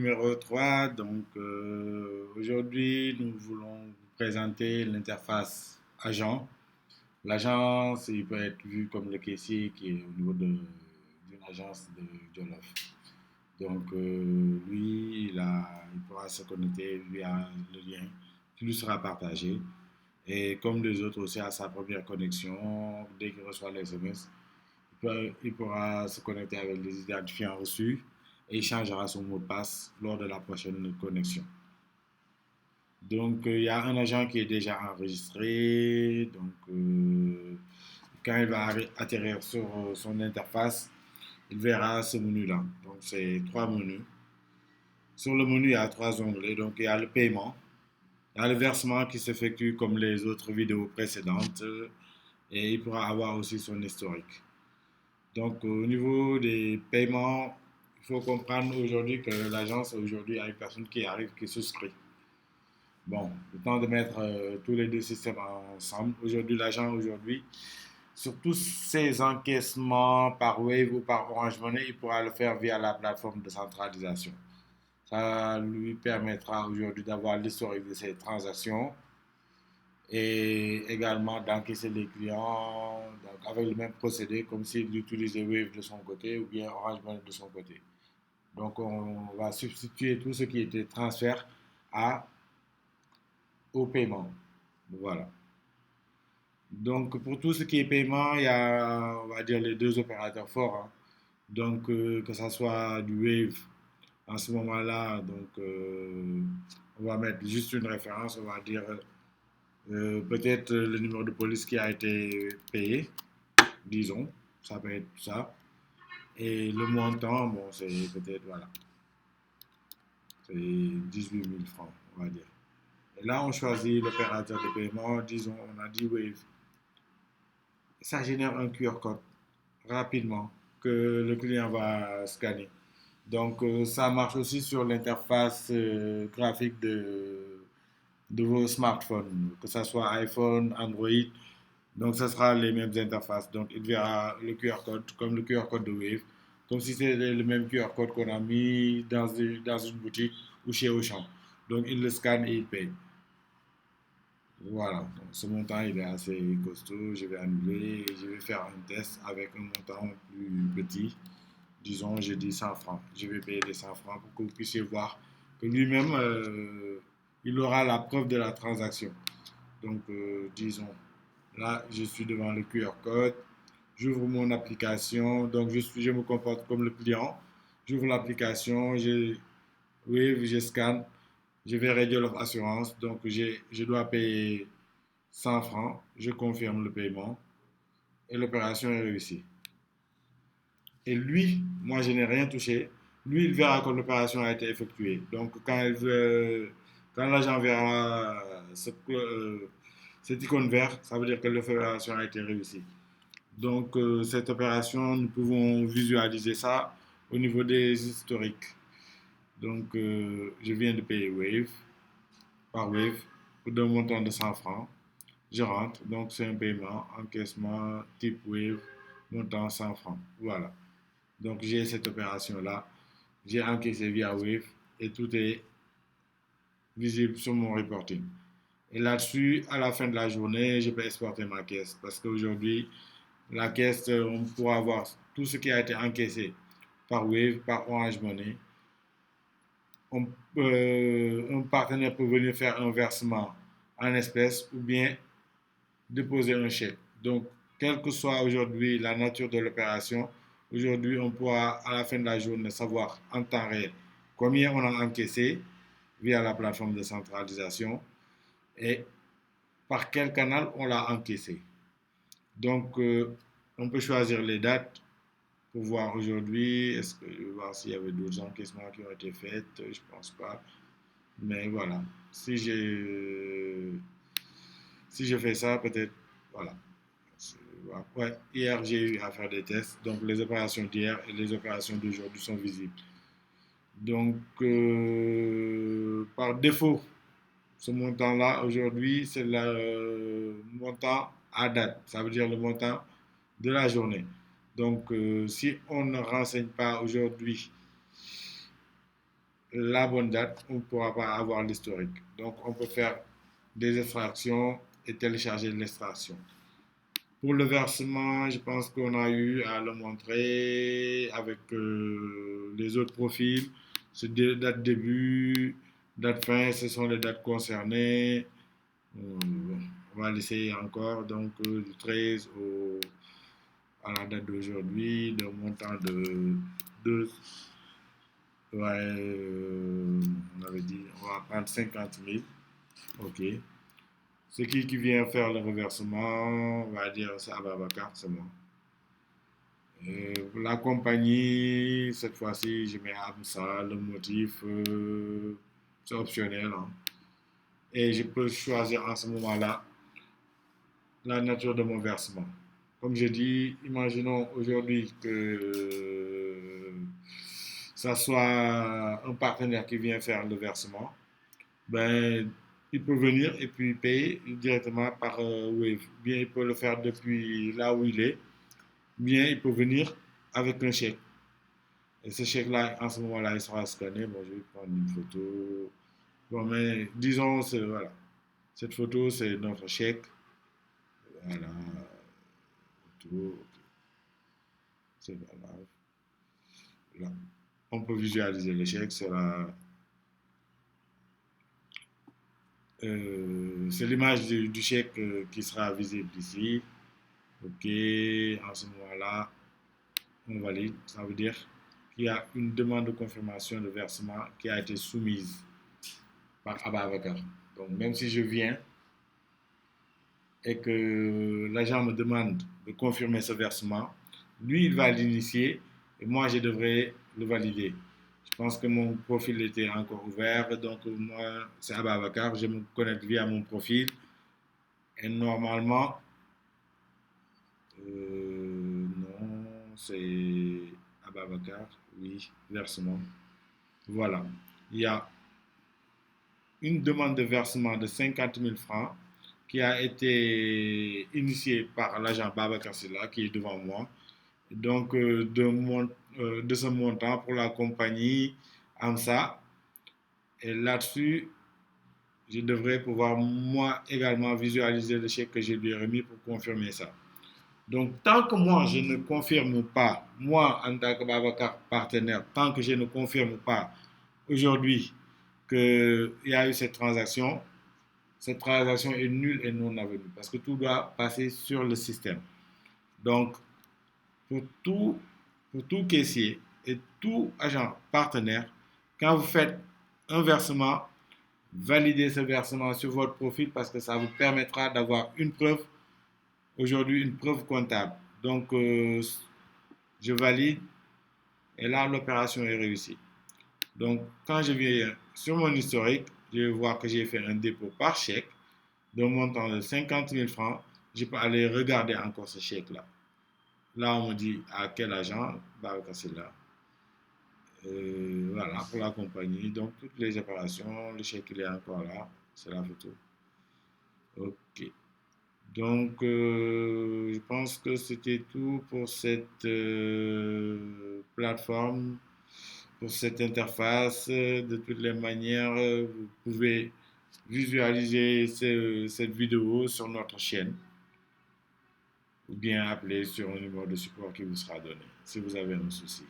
numéro 3. Donc, aujourd'hui, nous voulons vous présenter l'interface agent. L'agent, il peut être vu comme le caissier qui est au niveau d'une agence de Jollof. Donc, lui, il pourra se connecter via le lien qui lui sera partagé. Et comme les autres aussi à sa première connexion, dès qu'il reçoit les SMS, il pourra se connecter avec les identifiants reçus et il changera son mot de passe lors de la prochaine connexion. Donc, il y a un agent qui est déjà enregistré. Donc, quand il va atterrir sur son interface, il verra ce menu-là. Donc, c'est trois menus. Sur le menu, il y a trois onglets. Donc, il y a le paiement, il y a le versement qui s'effectue comme les autres vidéos précédentes et il pourra avoir aussi son historique. Donc, au niveau des paiements, il faut comprendre aujourd'hui que l'agence aujourd'hui a une personne qui arrive, qui souscrit. Bon, le temps de mettre tous les deux systèmes ensemble. Aujourd'hui, l'agent, sur tous ses encaissements par Wave ou par Orange Money, il pourra le faire via la plateforme de centralisation. Ça lui permettra aujourd'hui d'avoir l'historique de ses transactions et également d'encaisser les clients donc avec le même procédé comme s'il utilisait Wave de son côté ou bien Orange Money de son côté. Donc on va substituer tout ce qui était transfert à, au paiement. Voilà. Donc pour tout ce qui est paiement, il y a, on va dire, les deux opérateurs forts, hein. Donc que ce soit du Wave en ce moment-là, donc on va mettre juste une référence, on va dire peut-être le numéro de police qui a été payé, disons, ça peut être ça. Et le montant, bon, c'est peut-être, voilà, c'est 18 000 francs, on va dire. Et là, on choisit l'opérateur de paiement, disons, on a dit Wave. Ça génère un QR code rapidement que le client va scanner. Donc, ça marche aussi sur l'interface graphique de vos smartphones, que ce soit iPhone, Android. Donc, ce sera les mêmes interfaces. Donc, il verra le QR code comme le QR code de Wave, comme si c'était le même QR code qu'on a mis dans une boutique ou chez Auchan. Donc, il le scanne et il paye. Voilà, donc ce montant il est assez costaud. Je vais annuler et je vais faire un test avec un montant plus petit. Disons, j'ai dit 100 francs. Je vais payer les 100 francs pour que vous puissiez voir que lui-même, il aura la preuve de la transaction. Donc, disons, là, je suis devant le QR code. J'ouvre mon application. Donc, je me comporte comme le client. J'ouvre l'application. Oui, je scanne. Je vais réduire leur assurance. Donc, je dois payer 100 francs. Je confirme le paiement. Et l'opération est réussie. Et lui, moi, je n'ai rien touché. Lui, il verra que l'opération a été effectuée. Donc, quand l'agent verra cette icône verte, ça veut dire que l'opération a été réussie. Donc, cette opération, nous pouvons visualiser ça au niveau des historiques. Donc, je viens de payer Wave, par Wave, pour d'un montant de 100 francs. Je rentre, donc c'est un paiement, encaissement type Wave, montant 100 francs. Voilà. Donc j'ai cette opération-là, j'ai encaissé via Wave et tout est visible sur mon reporting. Et là-dessus, à la fin de la journée, je peux exporter ma caisse parce qu'aujourd'hui, la caisse, on pourra voir tout ce qui a été encaissé par Wave, par Orange Money. Un partenaire peut venir faire un versement en espèces ou bien déposer un chèque. Donc, quelle que soit aujourd'hui la nature de l'opération, aujourd'hui, on pourra à la fin de la journée savoir en temps réel combien on a encaissé via la plateforme de centralisation et par quel canal on l'a encaissé. Donc, on peut choisir les dates pour voir aujourd'hui, est-ce que je vais voir s'il y avait d'autres encaissements qui ont été faits, je pense pas. Mais voilà, si je fais ça, peut-être, voilà. Ouais, hier, j'ai eu à faire des tests. Donc, les opérations d'hier et les opérations d'aujourd'hui sont visibles. Donc, par défaut, ce montant-là, aujourd'hui, c'est le montant à date. Ça veut dire le montant de la journée. Donc, si on ne renseigne pas aujourd'hui la bonne date, on ne pourra pas avoir l'historique. Donc, on peut faire des extractions et télécharger l'extraction. Pour le versement, je pense qu'on a eu à le montrer avec les autres profils. C'est date début, date fin, ce sont les dates concernées. On va laisser encore donc du 13 à la date d'aujourd'hui, le montant de 2. Ouais, on avait dit, on va prendre 50 000. Ok. C'est qui vient faire le reversement? On va dire c'est Ababacar, c'est moi. La compagnie, cette fois-ci, je mets AMSA, le motif, c'est optionnel, hein. Et je peux choisir en ce moment-là la nature de mon versement. Comme je dis, imaginons aujourd'hui que ça soit un partenaire qui vient faire le versement. Ben, il peut venir et puis payer directement par Wave. Bien, il peut le faire depuis là où il est. Bien, il peut venir avec un chèque. Et ce chèque-là, en ce moment-là, il sera scanné. Bon, je vais prendre une photo. Bon, mais disons, voilà. Cette photo, c'est notre chèque. Voilà. Photo. C'est voilà. Là. On peut visualiser le chèque. C'est l'image du chèque qui sera visible ici. OK. En ce moment-là, on valide. Ça veut dire qu'il y a une demande de confirmation de versement qui a été soumise par Ababacar. Donc, même si je viens et que l'agent me demande de confirmer ce versement, lui, il va l'initier et moi, je devrais le valider. Je pense que mon profil était encore ouvert, donc moi, c'est Ababacar, je me connecte via mon profil et normalement, non, c'est Ababacar, oui, versement. Voilà, il y a une demande de versement de 50 000 francs qui a été initiée par l'agent Babacar Silla qui est devant moi. Donc, de ce montant pour la compagnie AMSA. Et là-dessus, je devrais pouvoir moi également visualiser le chèque que je lui ai remis pour confirmer ça. Donc, tant que moi, je ne confirme pas, moi, en tant que Babacar partenaire, tant que je ne confirme pas aujourd'hui qu'il y a eu cette transaction est nulle et non avenue parce que tout doit passer sur le système. Donc, pour tout, pour tout caissier et tout agent partenaire, quand vous faites un versement, validez ce versement sur votre profil parce que ça vous permettra d'avoir une preuve, aujourd'hui une preuve comptable. Donc, je valide et là, l'opération est réussie. Donc, quand je viens sur mon historique, je vais voir que j'ai fait un dépôt par chèque d'un montant de 50 000 francs. Je peux aller regarder encore ce chèque-là. Là, on me dit à quel agent, c'est là. Voilà, pour la compagnie. Donc, toutes les opérations, le chèque, il est encore là. C'est la photo. OK. Donc, je pense que c'était tout pour cette plateforme, pour cette interface. De toutes les manières, vous pouvez visualiser cette vidéo sur notre chaîne ou bien appeler sur un numéro de support qui vous sera donné si vous avez un souci.